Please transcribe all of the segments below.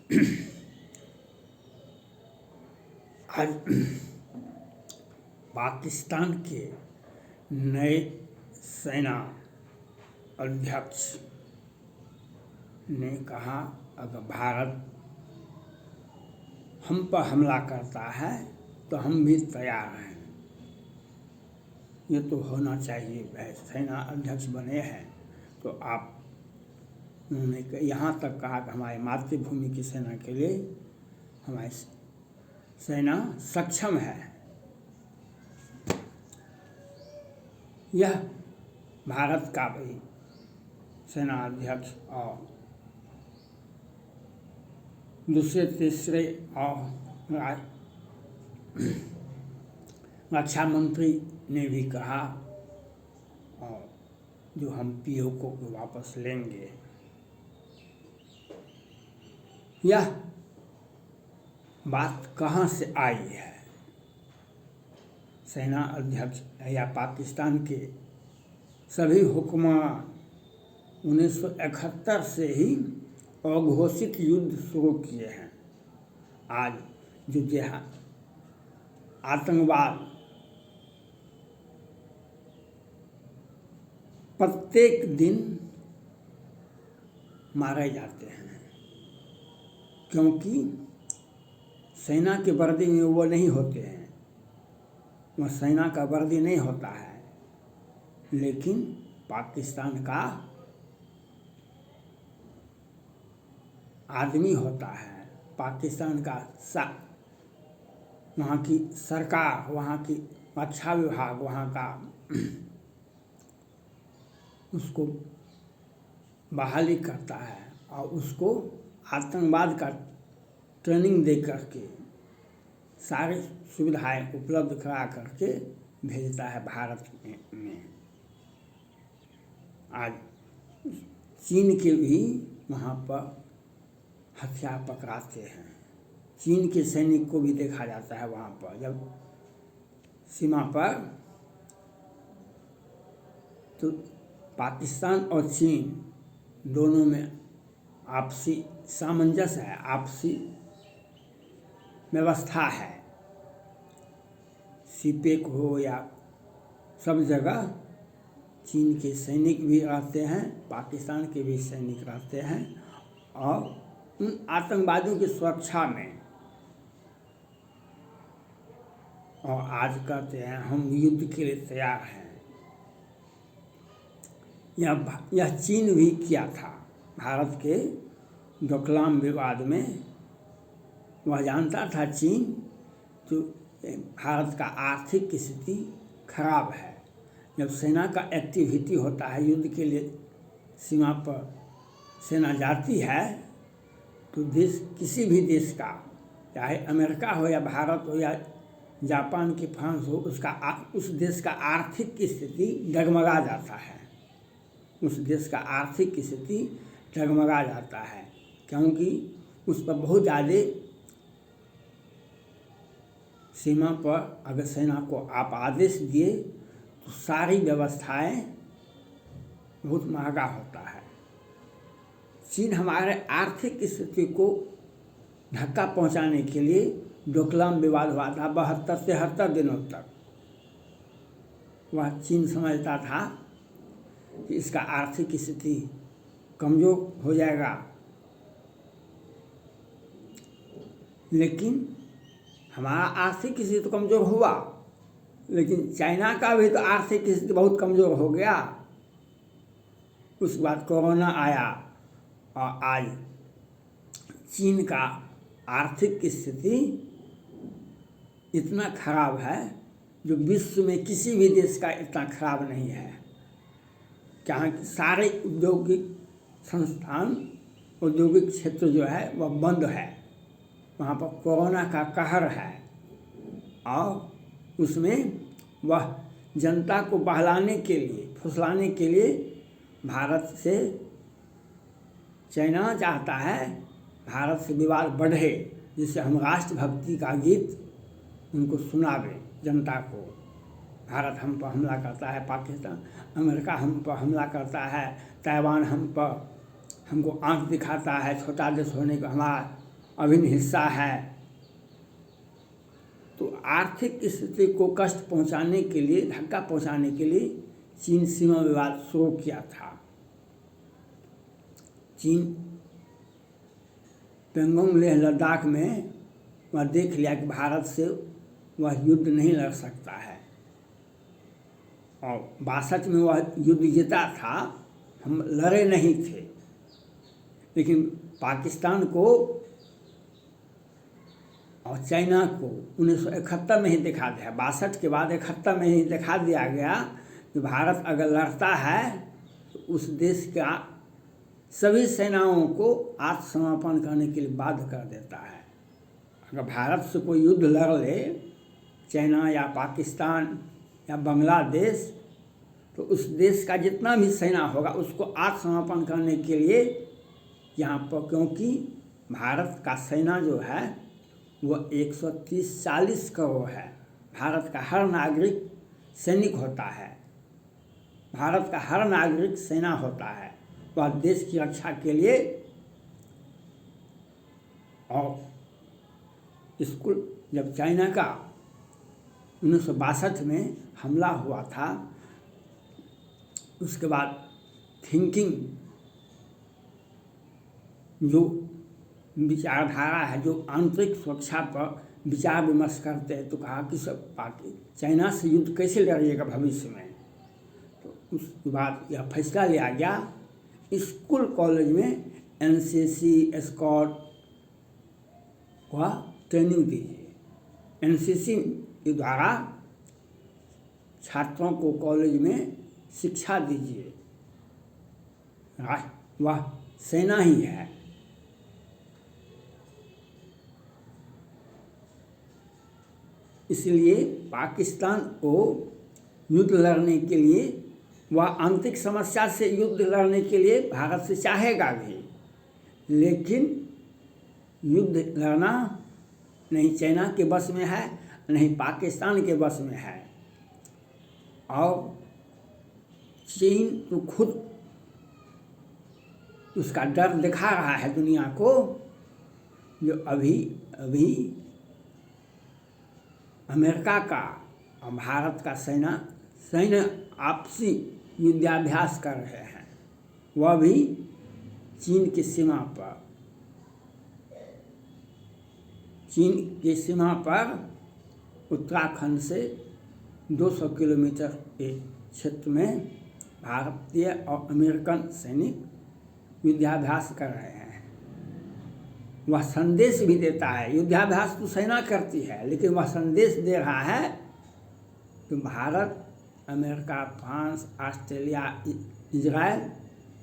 आज पाकिस्तान के नए सेना अध्यक्ष ने कहा अगर भारत हम पर हमला करता है तो हम भी तैयार हैं। ये तो होना चाहिए। वह सेना अध्यक्ष बने हैं तो आप उन्होंने यहाँ तक कहा कि हमारी मातृभूमि की सेना के लिए हमारी सेना सक्षम है। यह भारत का भी सेना अध्यक्ष और दूसरे तीसरे और रक्षा मंत्री ने भी कहा और जो हम पीओके को वापस लेंगे। यह बात कहाँ से आई है? सेना अध्यक्ष या पाकिस्तान के सभी हुक्मरान 1971 से ही अघोषित युद्ध शुरू किए हैं। आज जो आतंकवाद प्रत्येक दिन मारे जाते हैं, क्योंकि सेना के वर्दी में वो नहीं होते हैं, वह सेना का वर्दी नहीं होता है, लेकिन पाकिस्तान का आदमी होता है। पाकिस्तान का वहाँ की सरकार, वहाँ की रक्षा विभाग, वहाँ का उसको बहाली करता है और उसको आतंकवाद का ट्रेनिंग दे करके सारी सुविधाएं उपलब्ध करा करके भेजता है भारत में। आज चीन के भी वहाँ पर हथियार पकड़ाते हैं। चीन के सैनिक को भी देखा जाता है वहाँ पर, जब सीमा पर, तो पाकिस्तान और चीन दोनों में आपसी सामंजस्य है, आपसी व्यवस्था है। सीपेक हो या सब जगह चीन के सैनिक भी रहते हैं, पाकिस्तान के भी सैनिक रहते हैं और उन आतंकवादियों की सुरक्षा में। और आज कहते हैं हम युद्ध के लिए तैयार हैं। यह चीन भी किया था भारत के डोकलाम विवाद में। वह जानता था चीन जो भारत का आर्थिक स्थिति खराब है। जब सेना का एक्टिविटी होता है, युद्ध के लिए सीमा पर सेना जाती है, तो देश, किसी भी देश का, चाहे अमेरिका हो या भारत हो या जापान की फ्रांस हो, उस देश का आर्थिक स्थिति डगमगा जाता है। उस देश का आर्थिक स्थिति डगमगा जाता है, क्योंकि उस पर बहुत ज़्यादा सीमा पर अगर सेना को आप आदेश दिए तो सारी व्यवस्थाएं बहुत महंगा होता है। चीन हमारे आर्थिक स्थिति को धक्का पहुंचाने के लिए डोकलाम विवाद हुआ था 72-73 दिनों तक। वह चीन समझता था कि इसका आर्थिक स्थिति कमज़ोर हो जाएगा, लेकिन हमारा आर्थिक स्थिति तो कमज़ोर हुआ, लेकिन चाइना का भी तो आर्थिक स्थिति बहुत कमज़ोर हो गया। उसके बाद कोरोना आया और आज चीन का आर्थिक स्थिति इतना खराब है जो विश्व में किसी भी देश का इतना खराब नहीं है। जहाँ सारे औद्योगिक संस्थान, औद्योगिक क्षेत्र जो है वह बंद है। वहाँ पर कोरोना का कहर है और उसमें वह जनता को बहलाने के लिए, फुसलाने के लिए भारत से, चाइना चाहता है भारत से विवाद बढ़े, जिससे हम राष्ट्रभक्ति का गीत उनको सुनावे जनता को। भारत हम पर हमला करता है, पाकिस्तान, अमेरिका हम पर हमला करता है, ताइवान हम पर, हमको आंख दिखाता है छोटा देश होने का, हमारा अभिन्न हिस्सा है। तो आर्थिक स्थिति को कष्ट पहुंचाने के लिए, धक्का पहुंचाने के लिए चीन सीमा विवाद शुरू किया था। चीन पेंगोंग लेह लद्दाख में वह देख लिया कि भारत से वह युद्ध नहीं लड़ सकता है, और 62 में वह युद्ध जीता था, हम लड़े नहीं थे। लेकिन पाकिस्तान को और चाइना को 1971 में ही दिखा दिया, 62 के बाद 71 में ही दिखा दिया गया कि भारत अगर लड़ता है तो उस देश का सभी सेनाओं को आत्मसमर्पण करने के लिए बाध्य कर देता है। अगर भारत से कोई युद्ध लड़ ले, चाइना या पाकिस्तान या बांग्लादेश, तो उस देश का जितना भी सेना होगा उसको आत्मसमर्पण करने के लिए यहाँ पर, क्योंकि भारत का सेना जो है वह 130-140 करोड़ है। भारत का हर नागरिक सैनिक होता है, भारत का हर नागरिक सेना होता है, वह देश की रक्षा के लिए। और इसको जब चाइना का 1962 में हमला हुआ था, उसके बाद थिंकिंग जो विचारधारा है, जो आंतरिक सुरक्षा पर विचार विमर्श करते हैं, तो कहा कि सब चाइना से युद्ध कैसे लड़िएगा भविष्य में। तो उसके बाद यह फैसला लिया गया, स्कूल कॉलेज में एनसीसी एस्कॉर्ट का ट्रेनिंग दीजिए। एनसीसी के द्वारा छात्रों को कॉलेज में शिक्षा दीजिए। वह सेना ही है। इसलिए पाकिस्तान को युद्ध लड़ने के लिए, वह आंतरिक समस्या से युद्ध लड़ने के लिए भारत से चाहेगा भी, लेकिन युद्ध लड़ना नहीं चाइना के बस में है, नहीं पाकिस्तान के बस में है। और चीन तो खुद उसका डर दिखा रहा है दुनिया को, जो अभी अमेरिका का और भारत का सैन्य आपसी युद्धाभ्यास कर रहे हैं, वह भी चीन की सीमा पर। चीन की सीमा पर उत्तराखंड से 200 किलोमीटर के क्षेत्र में भारतीय और अमेरिकन सैनिक युद्धाभ्यास कर रहे हैं। वह संदेश भी देता है, युद्धाभ्यास तो सेना करती है, लेकिन वह संदेश दे रहा है कि Bharat, America, France, Australia, Israel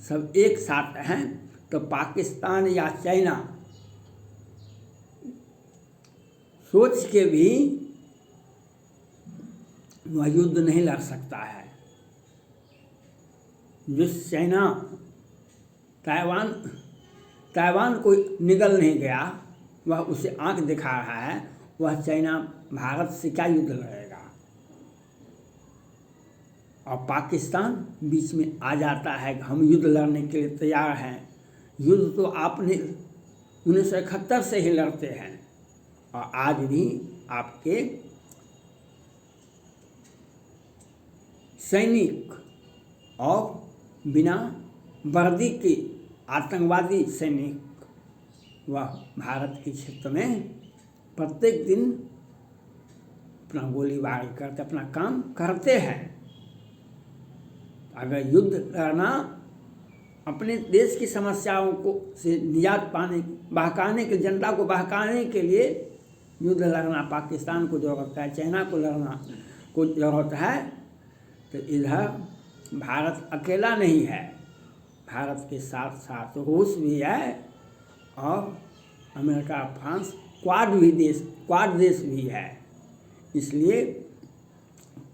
सब एक साथ हैं, तो पाकिस्तान या चाइना सोच के भी वह युद्ध नहीं लड़ सकता है। जिस चाइना ताइवान को निगल नहीं गया, वह उसे आंख दिखा रहा है, वह चाइना भारत से क्या युद्ध लड़ेगा। और पाकिस्तान बीच में आ जाता है कि हम युद्ध लड़ने के लिए तैयार हैं। युद्ध तो आपने 1971 से ही लड़ते हैं, और आज भी आपके सैनिक और बिना वर्दी के आतंकवादी सैनिक वह भारत के क्षेत्र में प्रत्येक दिन अपना गोलीबारी करते, अपना काम करते हैं। अगर युद्ध लड़ना अपने देश की समस्याओं को से निजात पाने, बहकाने के, जनता को बहकाने के लिए युद्ध लड़ना पाकिस्तान को ज़रूरत है, चाइना को लड़ना को ज़रूरत है, तो इधर भारत अकेला नहीं है, भारत के साथ साथ रूस भी है और अमेरिका, फ्रांस, क्वाड देश भी है। इसलिए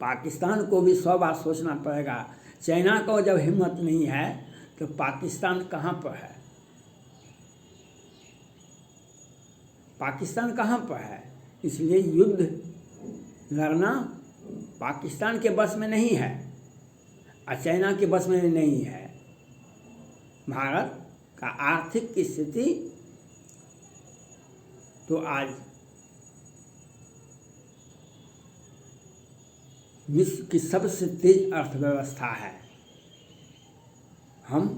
पाकिस्तान को भी 100 बार सोचना पड़ेगा। चाइना को जब हिम्मत नहीं है तो पाकिस्तान कहाँ पर है? पाकिस्तान कहाँ पर है? इसलिए युद्ध लड़ना पाकिस्तान के बस में नहीं है और चाइना के बस में नहीं है। भारत का आर्थिक स्थिति तो आज विश्व की सबसे तेज अर्थव्यवस्था है। हम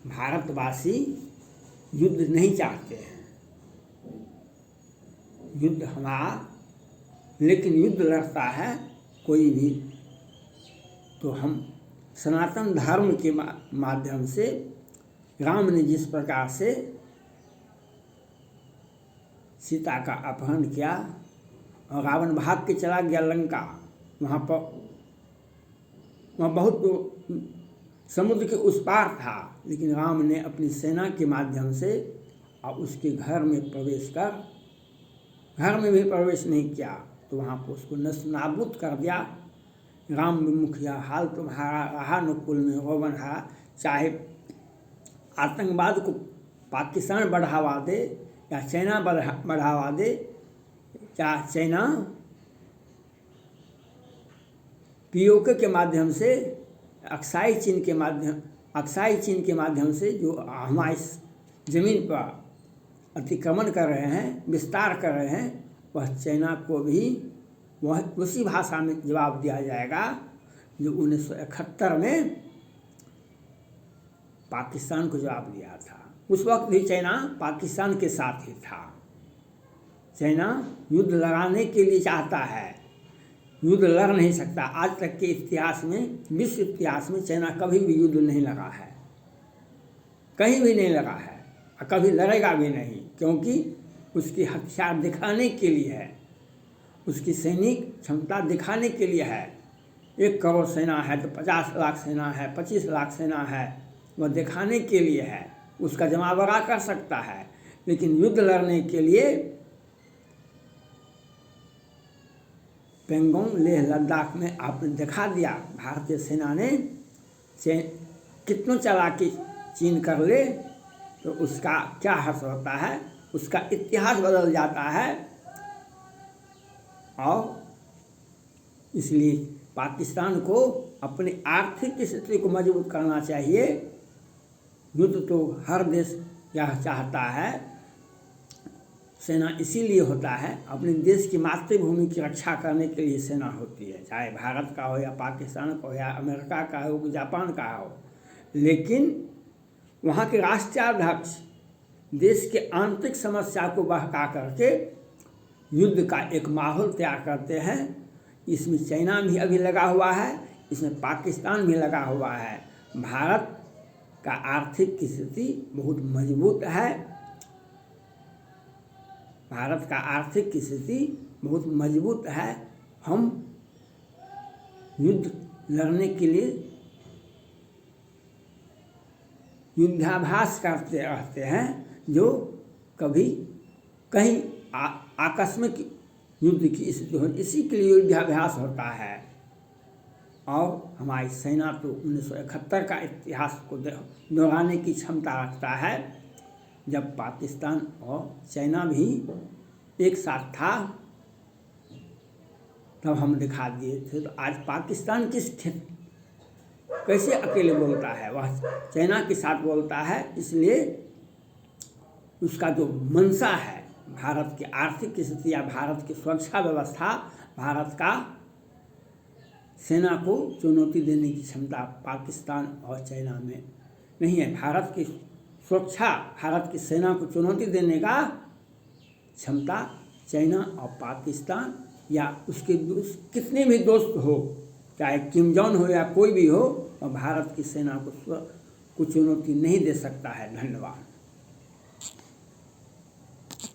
भारतवासी युद्ध नहीं चाहते हैं, युद्ध हमारा, लेकिन युद्ध लड़ता है कोई भी तो हम सनातन धर्म के माध्यम से, राम ने जिस प्रकार से सीता का अपहरण किया और रावण भाग के चला गया लंका, वहाँ बहुत समुद्र के उस पार था, लेकिन राम ने अपनी सेना के माध्यम से और उसके घर में प्रवेश कर, घर में भी प्रवेश नहीं किया तो वहाँ पर उसको नस्तनाबूद कर दिया। राम विमुख यह हाल तुम्हारा रहा नुकुल में रोवन हारा। चाहे आतंकवाद को पाकिस्तान बढ़ावा दे या चाइना बढ़ावा दे, या चाइना पीओके के माध्यम से अक्साई चीन के माध्यम से जो हमारी ज़मीन पर अतिक्रमण कर रहे हैं, विस्तार कर रहे हैं, वह चाइना को भी वह उसी भाषा में जवाब दिया जाएगा जो 1971 में पाकिस्तान को जवाब दिया था। उस वक्त भी चाइना पाकिस्तान के साथ ही था। चाइना युद्ध लड़ाने के लिए चाहता है, युद्ध लड़ नहीं सकता। आज तक के इतिहास में, विश्व इतिहास में चाइना कभी भी युद्ध नहीं लड़ा है, कहीं भी नहीं लड़ा है और कभी लड़ेगा भी नहीं, क्योंकि उसकी हथियार दिखाने के लिए है, उसकी सैनिक क्षमता दिखाने के लिए है। 1 करोड़ सेना है तो 50 लाख सेना है, 25 लाख सेना है, वह दिखाने के लिए है, उसका जमावड़ा कर सकता है। लेकिन युद्ध लड़ने के लिए पेंगोंग, लेह लद्दाख में आपने दिखा दिया भारतीय सेना ने कितनों चालाकी चीन कर ले तो उसका क्या हर्ष होता है, उसका इतिहास बदल जाता है। और इसलिए पाकिस्तान को अपनी आर्थिक स्थिति को मजबूत करना चाहिए। युद्ध तो हर देश यह चाहता है, सेना इसीलिए होता है, अपने देश की मातृभूमि की रक्षा करने के लिए सेना होती है, चाहे भारत का हो या पाकिस्तान का हो या अमेरिका का हो, जापान का हो। लेकिन वहाँ के राष्ट्राध्यक्ष देश के आंतरिक समस्या को बहका करके युद्ध का एक माहौल तैयार करते हैं। इसमें चाइना भी अभी लगा हुआ है, इसमें पाकिस्तान भी लगा हुआ है। भारत का आर्थिक स्थिति बहुत मजबूत है, भारत का आर्थिक स्थिति बहुत मजबूत है। हम युद्ध लड़ने के लिए युद्धाभ्यास करते रहते हैं, जो कभी कहीं आकस्मिक युद्ध की स्थिति हो, इसी के लिए युद्धाभ्यास होता है। और हमारी सेना तो 1971 का इतिहास को दोहराने की क्षमता रखता है, जब पाकिस्तान और चाइना भी एक साथ था, तब हम दिखा दिए थे। तो आज पाकिस्तान किस कैसे अकेले बोलता है, वह चाइना के साथ बोलता है। इसलिए उसका जो मंशा है, भारत की आर्थिक स्थिति या भारत की सुरक्षा व्यवस्था, भारत का सेना को चुनौती देने की क्षमता पाकिस्तान और चाइना में नहीं है। भारत की सुरक्षा, भारत की सेना को चुनौती देने का क्षमता चाइना और पाकिस्तान या उसके कितने भी दोस्त हो, चाहे किम जोंग हो या कोई भी हो, और भारत की सेना को चुनौती नहीं दे सकता है। धन्यवाद।